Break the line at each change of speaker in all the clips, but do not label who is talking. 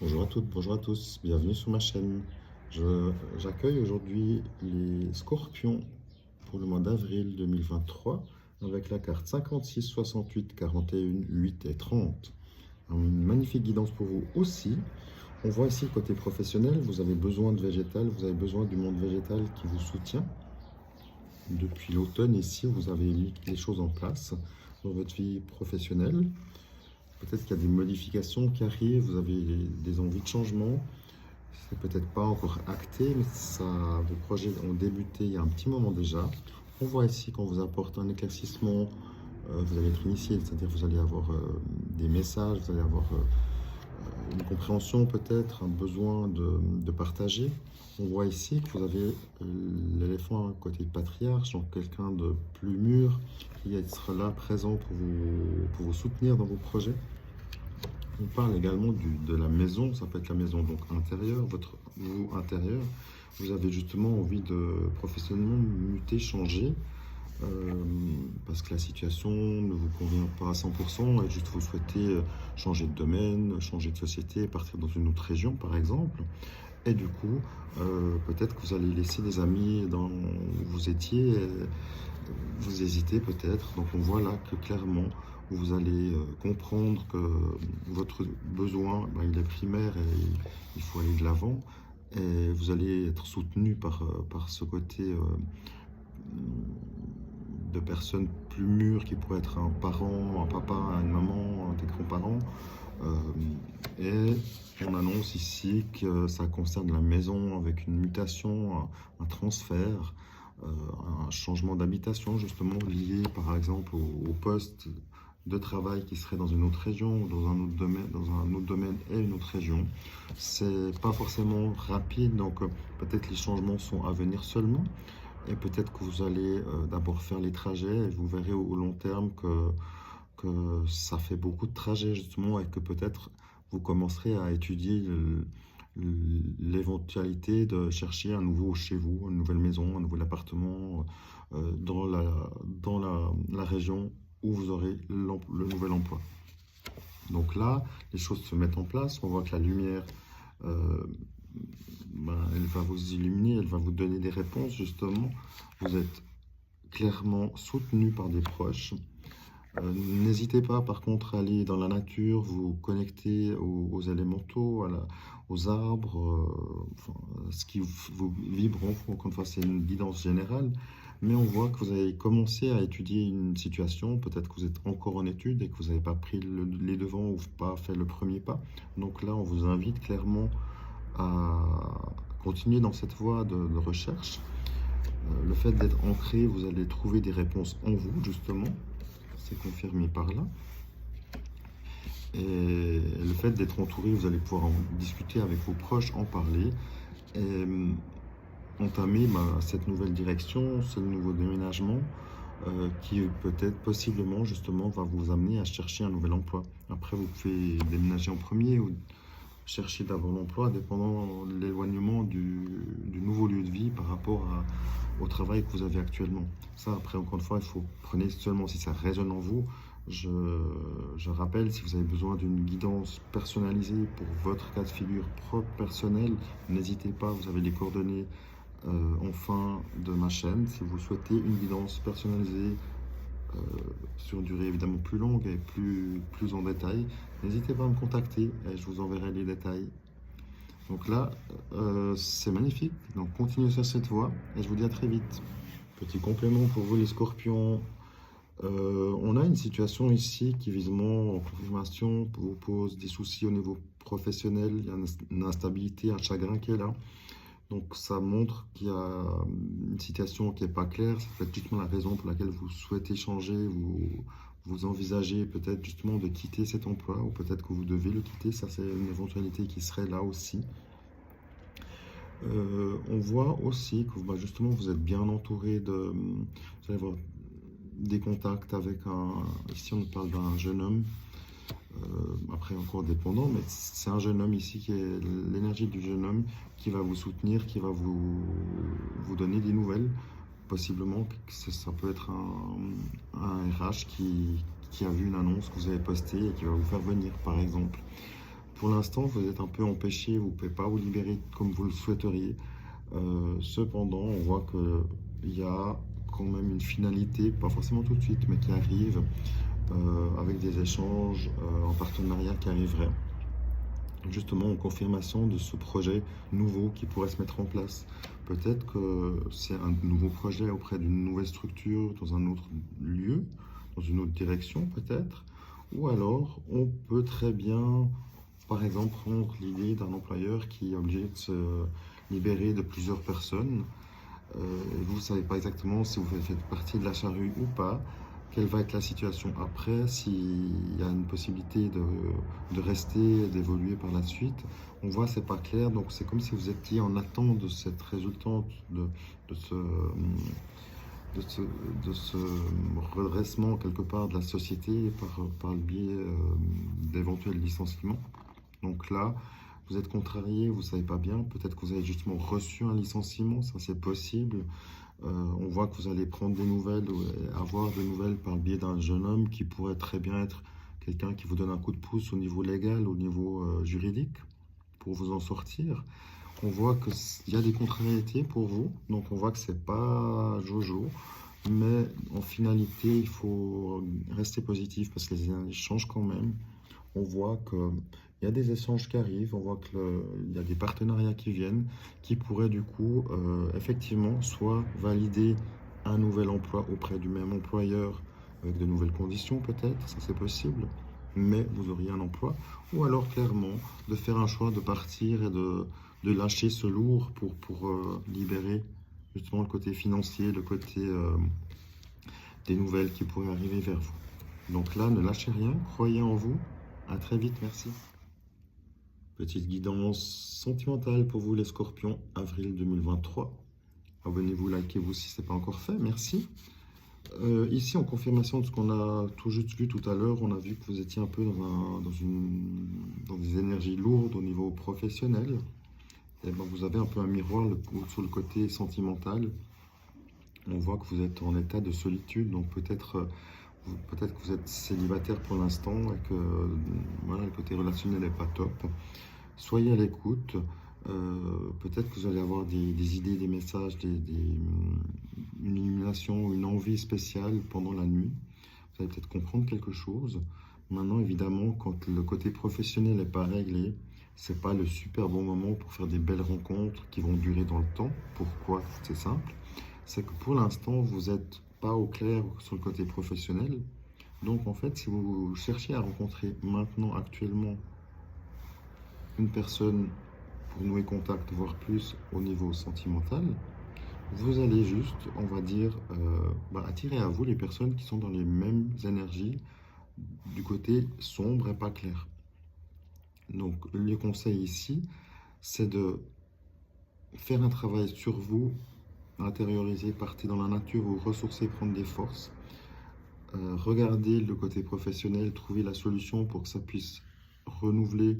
Bonjour à toutes, bonjour à tous, bienvenue sur ma chaîne. J'accueille aujourd'hui les Scorpions pour le mois d'avril 2023 avec la carte 56, 68, 41, 8 et 30. Une magnifique guidance pour vous aussi. On voit ici côté professionnel, vous avez besoin de végétal, vous avez besoin du monde végétal qui vous soutient. Depuis l'automne ici, vous avez mis les choses en place dans votre vie professionnelle. Peut-être qu'il y a des modifications qui arrivent, vous avez des envies de changement. C'est peut-être pas encore acté, mais vos projets ont débuté il y a un petit moment déjà. On voit ici qu'on vous apporte un éclaircissement, vous allez être initié, c'est-à-dire vous allez avoir des messages, vous allez avoir une compréhension peut-être, un besoin de partager. On voit ici que vous avez l'éléphant côté patriarche, donc quelqu'un de plus mûr qui sera là présent pour vous soutenir dans vos projets. On parle également de la maison, ça peut être la maison donc intérieure, votre vous intérieur. Vous avez justement envie de professionnellement muter, changer, parce que la situation ne vous convient pas à 100% et juste vous souhaitez changer de domaine, changer de société, partir dans une autre région par exemple. Et du coup, peut-être que vous allez laisser des amis dans où vous étiez, vous hésitez peut-être. Donc on voit là que clairement, vous allez comprendre que votre besoin, ben, il est primaire et il faut aller de l'avant. Et vous allez être soutenu par ce côté de personnes plus mûres qui pourraient être un parent, un papa, une maman, des grands-parents. Euh, et on annonce ici que ça concerne la maison avec une mutation, un transfert, un changement d'habitation justement lié par exemple au poste de travail qui serait dans une autre région, dans un autre domaine et une autre région. C'est pas forcément rapide, donc peut-être les changements sont à venir seulement. Et peut-être que vous allez d'abord faire les trajets et vous verrez au long terme que ça fait beaucoup de trajets justement et que peut-être vous commencerez à étudier l'éventualité de chercher un nouveau chez vous, une nouvelle maison, un nouvel appartement dans la région où vous aurez le nouvel emploi. Donc là, les choses se mettent en place. On voit que la lumière, euh, elle va vous illuminer, elle va vous donner des réponses justement. Vous êtes clairement soutenu par des proches. N'hésitez pas par contre à aller dans la nature, vous connecter aux élémentaux, aux arbres, enfin, ce qui vous vibre. Encore une fois, c'est une guidance générale, mais on voit que vous avez commencé à étudier une situation, peut-être que vous êtes encore en étude et que vous n'avez pas pris les devants ou pas fait le premier pas. Donc là, on vous invite clairement à continuer dans cette voie de recherche. Le fait d'être ancré, vous allez trouver des réponses en vous, justement. C'est confirmé par là. Et le fait d'être entouré, vous allez pouvoir en discuter avec vos proches, en parler et entamer cette nouvelle direction, ce nouveau déménagement qui peut-être possiblement justement va vous amener à chercher un nouvel emploi. Après, vous pouvez déménager en premier ou chercher d'abord l'emploi, dépendant de l'éloignement du nouveau lieu de vie par rapport au travail que vous avez actuellement. Ça, après, encore une fois, il faut prenez seulement si ça résonne en vous. Je, je rappelle, si vous avez besoin d'une guidance personnalisée pour votre cas de figure propre, personnel, n'hésitez pas, vous avez les coordonnées en fin de ma chaîne. Si vous souhaitez une guidance personnalisée euh, sur une durée évidemment plus longue et plus en détail, n'hésitez pas à me contacter et je vous enverrai les détails. Donc là, c'est magnifique. Donc continuez sur cette voie et je vous dis à très vite. Petit complément pour vous les scorpions. On a une situation ici qui visiblement en confirmation vous pose des soucis au niveau professionnel. Il y a une instabilité, un chagrin qui est là. Donc ça montre qu'il y a une situation qui n'est pas claire. Ça peut être justement la raison pour laquelle vous souhaitez changer, vous envisagez peut-être justement de quitter cet emploi ou peut-être que vous devez le quitter. Ça c'est une éventualité qui serait là aussi. On voit aussi que justement vous êtes bien entouré vous allez avoir des contacts avec ici on parle d'un jeune homme, après encore dépendant, mais c'est un jeune homme ici qui est l'énergie du jeune homme qui va vous soutenir, qui va vous donner des nouvelles. Possiblement que ça peut être un RH qui a vu une annonce que vous avez postée et qui va vous faire venir par exemple pour l'instant, vous êtes un peu empêché, vous ne pouvez pas vous libérer comme vous le souhaiteriez. Cependant, on voit qu'il y a quand même une finalité, pas forcément tout de suite, mais qui arrive avec des échanges en partenariat qui arriveraient. Justement, en confirmation de ce projet nouveau qui pourrait se mettre en place. Peut-être que c'est un nouveau projet auprès d'une nouvelle structure, dans un autre lieu, dans une autre direction peut-être. Ou alors, on peut très bien, par exemple, prendre l'idée d'un employeur qui est obligé de se libérer de plusieurs personnes. Et vous ne savez pas exactement si vous faites partie de la charrue ou pas. Quelle va être la situation après, s'il y a une possibilité de rester, d'évoluer par la suite. On voit, c'est pas clair, donc c'est comme si vous étiez en attente de cette résultante, de ce, de ce, de ce redressement quelque part de la société par le biais d'éventuels licenciements. Donc là, vous êtes contrarié, vous ne savez pas bien, peut-être que vous avez justement reçu un licenciement, ça c'est possible. On voit que vous allez prendre des nouvelles ou avoir des nouvelles par le biais d'un jeune homme qui pourrait très bien être quelqu'un qui vous donne un coup de pouce au niveau légal, au niveau juridique, pour vous en sortir. On voit qu'il y a des contrariétés pour vous, donc on voit que c'est pas Jojo, mais en finalité, il faut rester positif parce que les énergies changent quand même. On voit qu'il y a des échanges qui arrivent, on voit qu'il y a des partenariats qui viennent, qui pourraient du coup effectivement soit valider un nouvel emploi auprès du même employeur avec de nouvelles conditions peut-être, ça c'est possible, mais vous auriez un emploi, ou alors clairement de faire un choix de partir et de lâcher ce lourd pour libérer justement le côté financier, le côté des nouvelles qui pourraient arriver vers vous. Donc là, ne lâchez rien, croyez en vous. À très vite, merci. Petite guidance sentimentale pour vous les scorpions, avril 2023. Abonnez-vous, likez-vous si ce n'est pas encore fait, merci. Ici, en confirmation de ce qu'on a tout juste vu tout à l'heure, on a vu que vous étiez un peu dans des énergies lourdes au niveau professionnel. Et ben, vous avez un peu un miroir sur le côté sentimental. On voit que vous êtes en état de solitude, donc peut-être que vous êtes célibataire pour l'instant et que voilà, le côté relationnel n'est pas top. Soyez à l'écoute. Peut-être que vous allez avoir des idées, des messages, une illumination, une envie spéciale pendant la nuit. Vous allez peut-être comprendre quelque chose. Maintenant, évidemment, quand le côté professionnel n'est pas réglé, c'est pas le super bon moment pour faire des belles rencontres qui vont durer dans le temps. Pourquoi? C'est simple. C'est que pour l'instant, vous n'êtes pas au clair sur le côté professionnel. Donc, en fait, si vous cherchez à rencontrer maintenant, actuellement, une personne pour nouer contact, voire plus au niveau sentimental, vous allez juste, on va dire, attirer à vous les personnes qui sont dans les mêmes énergies du côté sombre et pas clair. Donc, le conseil ici, c'est de faire un travail sur vous, intérioriser, partir dans la nature, vous ressourcer, prendre des forces, regarder le côté professionnel, trouver la solution pour que ça puisse renouveler,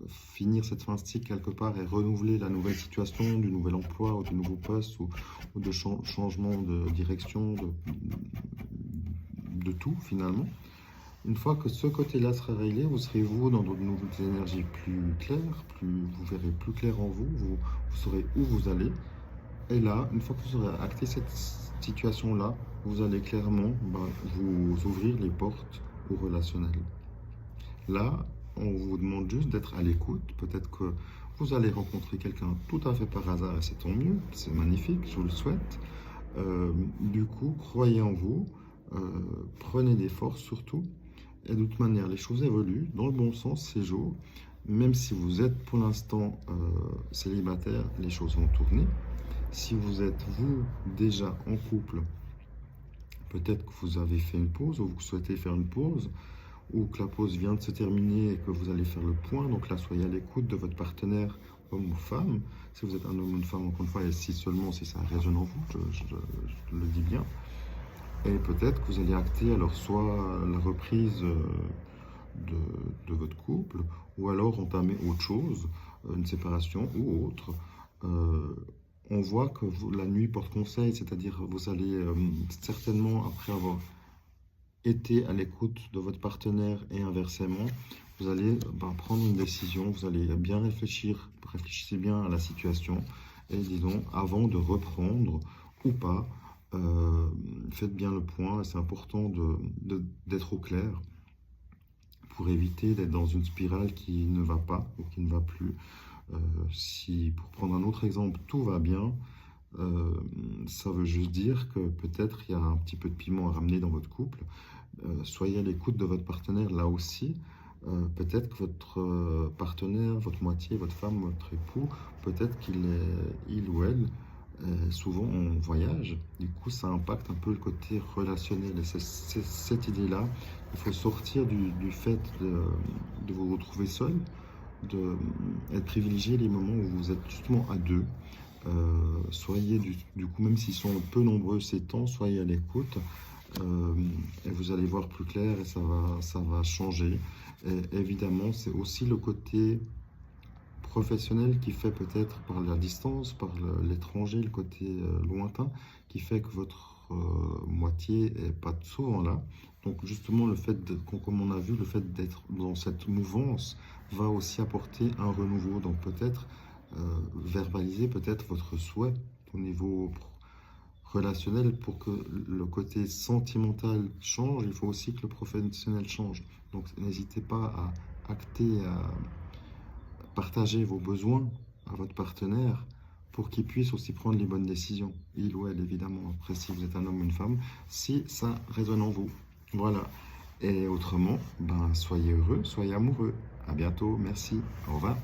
finir cette fin de cycle quelque part et renouveler la nouvelle situation, du nouvel emploi ou du nouveau poste ou de changement de direction, de tout finalement. Une fois que ce côté-là sera réglé, vous serez vous dans de nouvelles énergies plus claires, vous verrez plus clair en vous, vous saurez où vous allez. Et là, une fois que vous aurez acté cette situation-là, vous allez clairement vous ouvrir les portes au relationnel. Là, on vous demande juste d'être à l'écoute. Peut-être que vous allez rencontrer quelqu'un tout à fait par hasard et c'est tant mieux, c'est magnifique, je vous le souhaite. Du coup, croyez en vous, prenez des forces surtout. Et de toute manière, les choses évoluent dans le bon sens ces jours. Même si vous êtes pour l'instant célibataire, les choses vont tourner. Si vous êtes, vous, déjà en couple, peut-être que vous avez fait une pause ou vous souhaitez faire une pause ou que la pause vient de se terminer et que vous allez faire le point. Donc là, soyez à l'écoute de votre partenaire, homme ou femme. Si vous êtes un homme ou une femme, encore une fois, et si seulement si ça résonne en vous, je le dis bien. Et peut-être que vous allez acter alors soit la reprise de votre couple, ou alors entamer autre chose, une séparation ou autre. On voit que la nuit porte conseil, c'est-à-dire vous allez certainement, après avoir été à l'écoute de votre partenaire et inversement, vous allez prendre une décision, vous allez bien réfléchir, réfléchissez bien à la situation et disons, avant de reprendre ou pas, faites bien le point. C'est important d'être au clair pour éviter d'être dans une spirale qui ne va pas ou qui ne va plus. Si, pour prendre un autre exemple, tout va bien, ça veut juste dire que peut-être il y a un petit peu de piment à ramener dans votre couple. Soyez à l'écoute de votre partenaire là aussi. Peut-être que votre partenaire, votre moitié, votre femme, votre époux, peut-être il ou elle est souvent en voyage. Du coup, ça impacte un peu le côté relationnel. Et c'est cette idée-là, il faut sortir du fait de vous retrouver seul, d'être privilégier les moments où vous êtes justement à deux. Soyez du coup, même s'ils sont peu nombreux ces temps, soyez à l'écoute. Et vous allez voir plus clair et ça va changer. Et évidemment, c'est aussi le côté professionnel qui fait peut-être par la distance, par l'étranger, le côté lointain, qui fait que votre moitié est pas souvent là. Donc justement, le fait, comme on a vu, le fait d'être dans cette mouvance va aussi apporter un renouveau. Donc peut-être verbaliser peut-être votre souhait au niveau relationnel. Pour que le côté sentimental change, il faut aussi que le professionnel change. Donc n'hésitez pas à acter, à partager vos besoins à votre partenaire pour qu'il puisse aussi prendre les bonnes décisions. Il ou elle, évidemment, après si vous êtes un homme ou une femme, si ça résonne en vous. Voilà. Et autrement, soyez heureux, soyez amoureux. À bientôt, merci, au revoir.